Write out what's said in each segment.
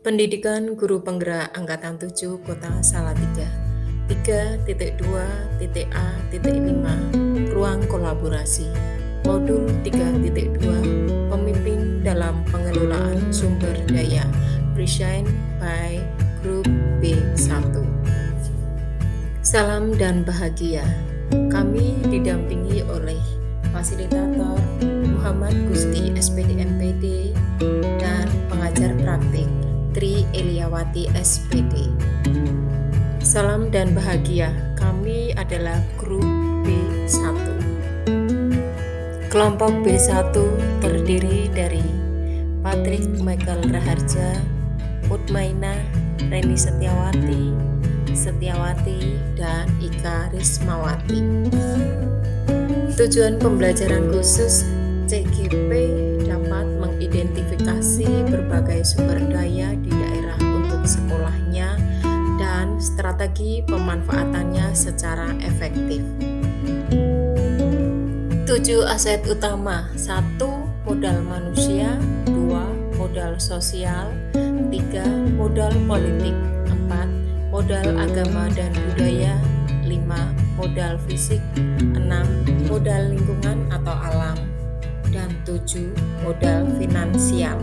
Pendidikan Guru Penggerak Angkatan 7 Kota Salatiga 3.2.A.5 Ruang Kolaborasi Modul 3.2 Pemimpin dalam Pengelolaan Sumber Daya Present by Grup B1. Salam dan bahagia. Kami didampingi oleh Fasilitator Muhammad Gusti SPD MPD dan pengajar praktik Tri Eliawati SPD. Salam dan bahagia, kami adalah grup B1. Kelompok B1 terdiri dari Patrick Michael Raharja, Mutmainah, Reni Setiawati, dan Ika Rismawati. Tujuan pembelajaran khusus CGP dapat mengidentifikasi berbagai sumber daya di daerah untuk sekolahnya dan strategi pemanfaatannya secara efektif. 7 aset utama: 1. Modal manusia, 2. Modal sosial, 3. Modal politik, 4. Modal agama dan budaya, 5. Modal fisik, 6. Modal lingkungan atau alam, dan 7. Modal finansial.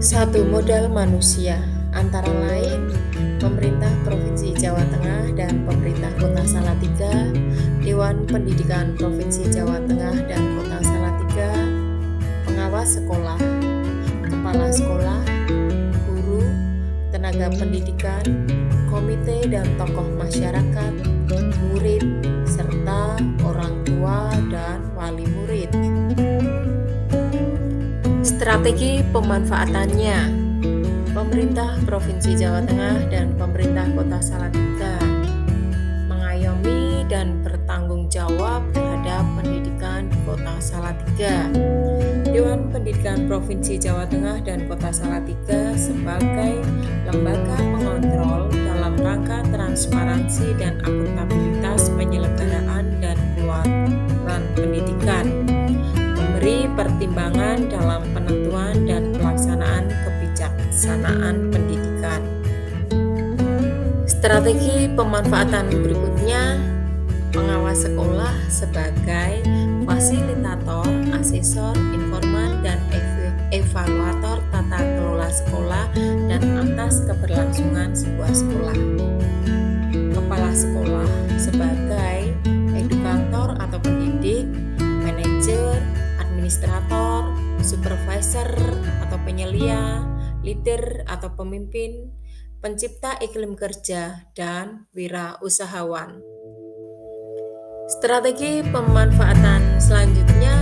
1. Modal manusia, antara lain Pemerintah Provinsi Jawa Tengah dan Pemerintah Kota Salatiga, Dewan Pendidikan Provinsi Jawa Tengah dan Kota Salatiga, pengawas sekolah, kepala sekolah, guru, tenaga pendidikan, komite dan tokoh masyarakat, murid, serta orang tua dan wali murid. Strategi pemanfaatannya: Pemerintah Provinsi Jawa Tengah dan Pemerintah Kota Salatiga mengayomi dan bertanggung jawab terhadap pendidikan di Kota Salatiga. Dewan Pendidikan Provinsi Jawa Tengah dan Kota Salatiga sebagai lembaga pengontrol dalam rangka transparansi dan akuntabilitas penyelenggaraan dan pengeluaran pendidikan, memberi pertimbangan dalam penentuan dan pelaksanaan kebijaksanaan pendidikan. Strategi pemanfaatan berikutnya: pengawas sekolah sebagai fasilitator, asesor, informan, dan evaluator tata kelola sekolah dan atas keberlangsungan sebuah sekolah. Kepala sekolah sebagai edukator atau pendidik, manajer, administrator, supervisor atau penyelia, leader atau pemimpin, pencipta iklim kerja, dan wirausahawan. Strategi pemanfaatan selanjutnya: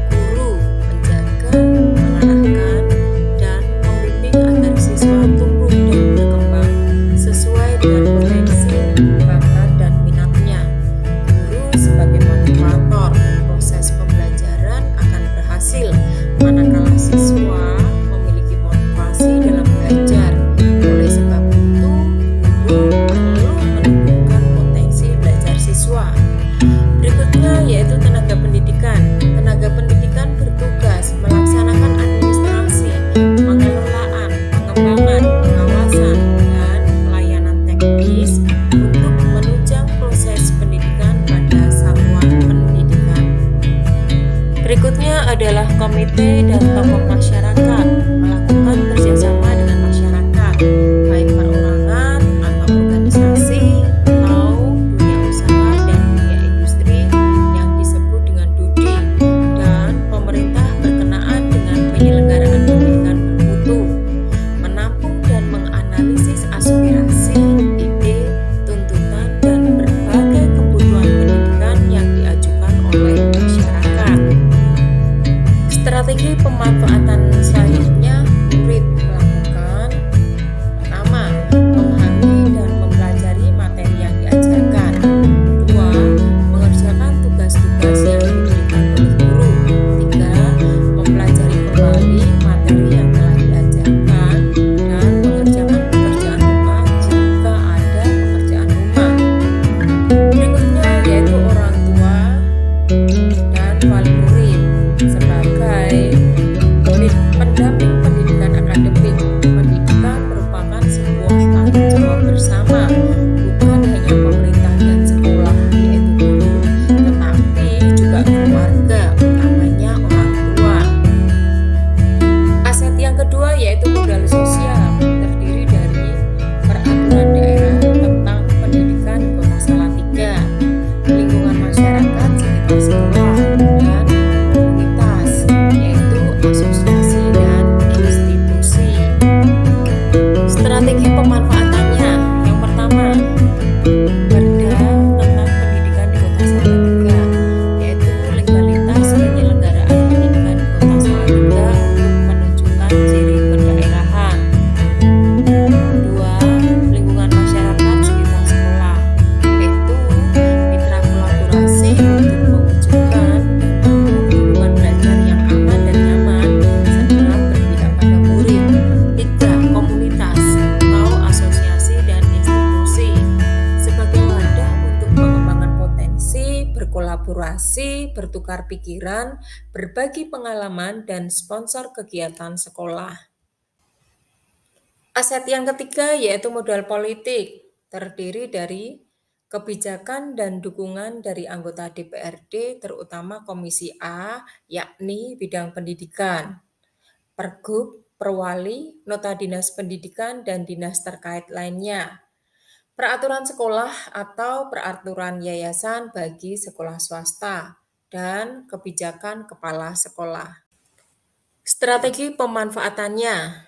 guru menjaga, mengarahkan, dan membimbing agar siswa tumbuh dan berkembang sesuai dengan potensi, bakat, dan minatnya. Guru sebagai motivator, proses pembelajaran akan berhasil manakala siswa memiliki motivasi dalam belajar. Oleh sebab itu, guru perlu menumbuhkan potensi belajar siswa. Berikutnya yaitu tenaga pendidikan. Tenaga pendidikan bertugas melaksanakan administrasi, pengelolaan, pengembangan, pengawasan, dan pelayanan teknis untuk menunjang proses pendidikan pada satuan pendidikan. Berikutnya adalah komite dan tokoh masyarakat, melakukan kerjasama dengan masyarakat, baik perorangan atau organisasi atau dunia usaha dan dunia industri yang disebut dengan DUDI, dan pemerintah berkenaan dengan penyelenggaraan pendidikan bermutu, menampung dan menganalisis aspirasi, ide, tuntutan, dan berbagai kebutuhan pendidikan yang diajukan oleh masyarakat. Strategi pemanfaatan selanjutnya: murid melakukan: pertama, memahami dan mempelajari materi yang diajarkan; 2. Mengerjakan tugas-tugas yang diberikan oleh guru; 3. Mempelajari kembali materi yang telah diajarkan dan mengerjakan pekerjaan rumah jika ada pekerjaan rumah. Berikutnya yaitu orang tua dan wali murid sebagai pendamping pendidikan organisasi, bertukar pikiran, berbagi pengalaman, dan sponsor kegiatan sekolah. Aset yang ketiga yaitu modal politik, terdiri dari kebijakan dan dukungan dari anggota DPRD, terutama Komisi A, yakni bidang pendidikan, Pergub, Perwali, Nota Dinas Pendidikan, dan dinas terkait lainnya. Peraturan sekolah atau peraturan yayasan bagi sekolah swasta, dan kebijakan kepala sekolah. Strategi pemanfaatannya.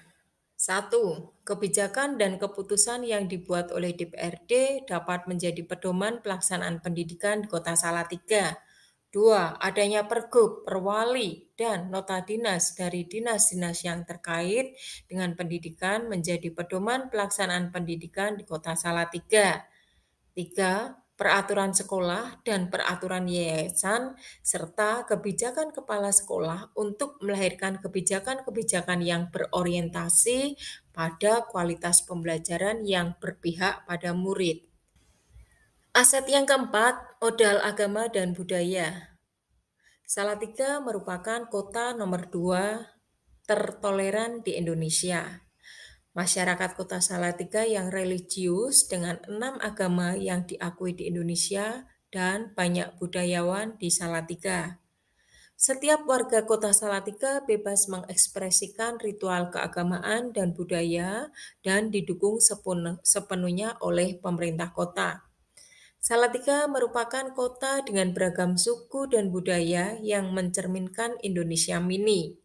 Satu, kebijakan dan keputusan yang dibuat oleh DPRD dapat menjadi pedoman pelaksanaan pendidikan di Kota Salatiga. Dua, adanya pergub, perwali, dan nota dinas dari dinas-dinas yang terkait dengan pendidikan menjadi pedoman pelaksanaan pendidikan di Kota Salatiga. Tiga, peraturan sekolah dan peraturan yayasan serta kebijakan kepala sekolah untuk melahirkan kebijakan-kebijakan yang berorientasi pada kualitas pembelajaran yang berpihak pada murid. Aset yang keempat, modal agama dan budaya. Salatiga merupakan kota nomor 2 tertoleran di Indonesia. Masyarakat Kota Salatiga yang religius dengan 6 agama yang diakui di Indonesia dan banyak budayawan di Salatiga. Setiap warga Kota Salatiga bebas mengekspresikan ritual keagamaan dan budaya dan didukung sepenuhnya oleh pemerintah kota. Salatiga merupakan kota dengan beragam suku dan budaya yang mencerminkan Indonesia mini.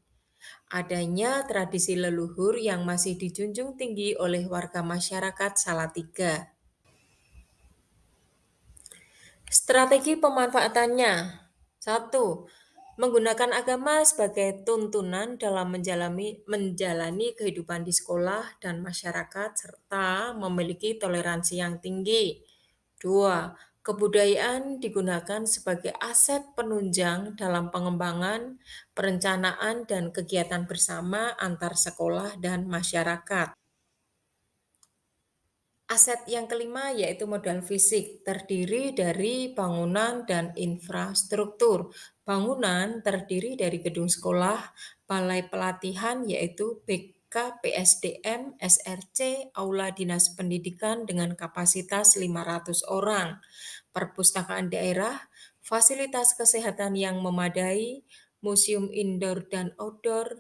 Adanya tradisi leluhur yang masih dijunjung tinggi oleh warga masyarakat Salatiga. Strategi pemanfaatannya. Satu, menggunakan agama sebagai tuntunan dalam menjalani kehidupan di sekolah dan masyarakat serta memiliki toleransi yang tinggi. Dua, kebudayaan digunakan sebagai aset penunjang dalam pengembangan, perencanaan, dan kegiatan bersama antar sekolah dan masyarakat. Aset yang kelima yaitu modal fisik, terdiri dari bangunan dan infrastruktur. Bangunan terdiri dari gedung sekolah, balai pelatihan yaitu BK PSDM, SRC, Aula Dinas Pendidikan dengan kapasitas 500 orang, perpustakaan daerah, fasilitas kesehatan yang memadai, museum indoor dan outdoor,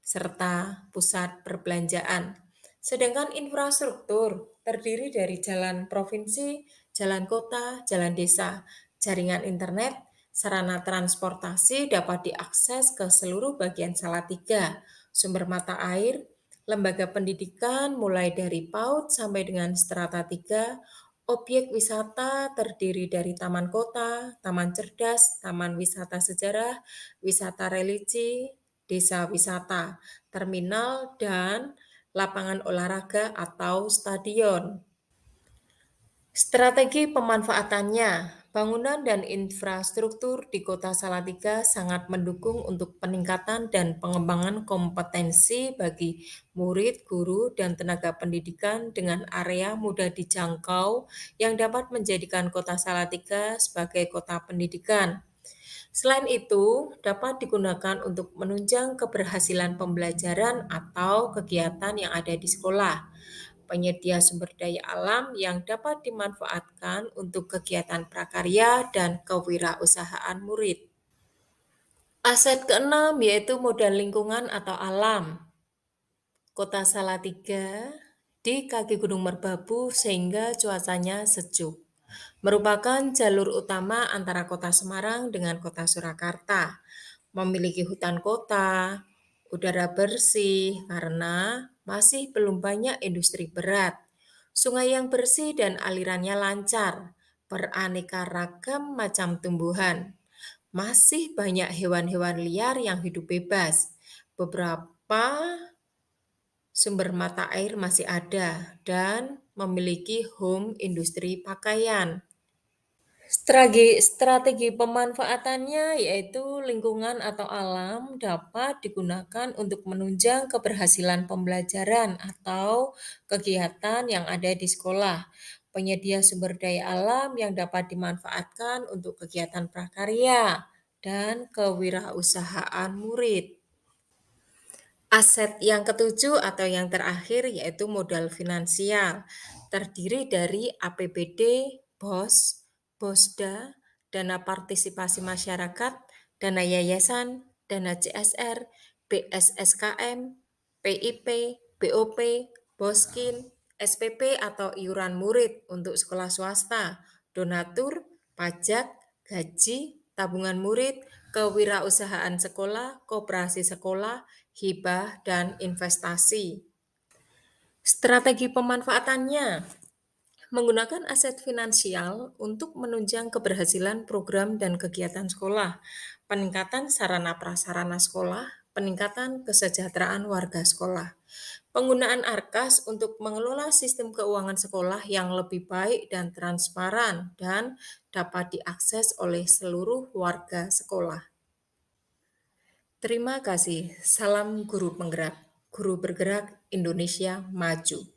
serta pusat perbelanjaan. Sedangkan infrastruktur terdiri dari jalan provinsi, jalan kota, jalan desa, jaringan internet, sarana transportasi dapat diakses ke seluruh bagian Salatiga, sumber mata air, lembaga pendidikan mulai dari PAUD sampai dengan strata 3, objek wisata terdiri dari taman kota, taman cerdas, taman wisata sejarah, wisata religi, desa wisata, terminal, dan lapangan olahraga atau stadion. Strategi pemanfaatannya, bangunan dan infrastruktur di Kota Salatiga sangat mendukung untuk peningkatan dan pengembangan kompetensi bagi murid, guru, dan tenaga pendidikan dengan area mudah dijangkau yang dapat menjadikan Kota Salatiga sebagai kota pendidikan. Selain itu, dapat digunakan untuk menunjang keberhasilan pembelajaran atau kegiatan yang ada di sekolah, penyedia sumber daya alam yang dapat dimanfaatkan untuk kegiatan prakarya dan kewirausahaan murid. Aset keenam yaitu modal lingkungan atau alam. Kota Salatiga di kaki Gunung Merbabu sehingga cuacanya sejuk. Merupakan jalur utama antara Kota Semarang dengan Kota Surakarta. Memiliki hutan kota, udara bersih karena masih belum banyak industri berat. Sungai yang bersih dan alirannya lancar, beraneka ragam macam tumbuhan. Masih banyak hewan-hewan liar yang hidup bebas. Beberapa sumber mata air masih ada dan memiliki home industri pakaian. Strategi pemanfaatannya yaitu lingkungan atau alam dapat digunakan untuk menunjang keberhasilan pembelajaran atau kegiatan yang ada di sekolah. penyedia sumber daya alam yang dapat dimanfaatkan untuk kegiatan prakarya, dan kewirausahaan murid. Aset yang ketujuh atau yang terakhir yaitu modal finansial, terdiri dari APBD, BOS, BOSDA, dana partisipasi masyarakat, dana yayasan, dana CSR, BSSKM, PIP, BOP, BOSKIN, SPP atau iuran murid untuk sekolah swasta, donatur, pajak, gaji, tabungan murid, kewirausahaan sekolah, koperasi sekolah, hibah, dan investasi. Strategi pemanfaatannya menggunakan aset finansial untuk menunjang keberhasilan program dan kegiatan sekolah, peningkatan sarana prasarana sekolah, peningkatan kesejahteraan warga sekolah. Penggunaan ARKAS untuk mengelola sistem keuangan sekolah yang lebih baik dan transparan dan dapat diakses oleh seluruh warga sekolah. Terima kasih. Salam guru penggerak. Guru bergerak Indonesia maju.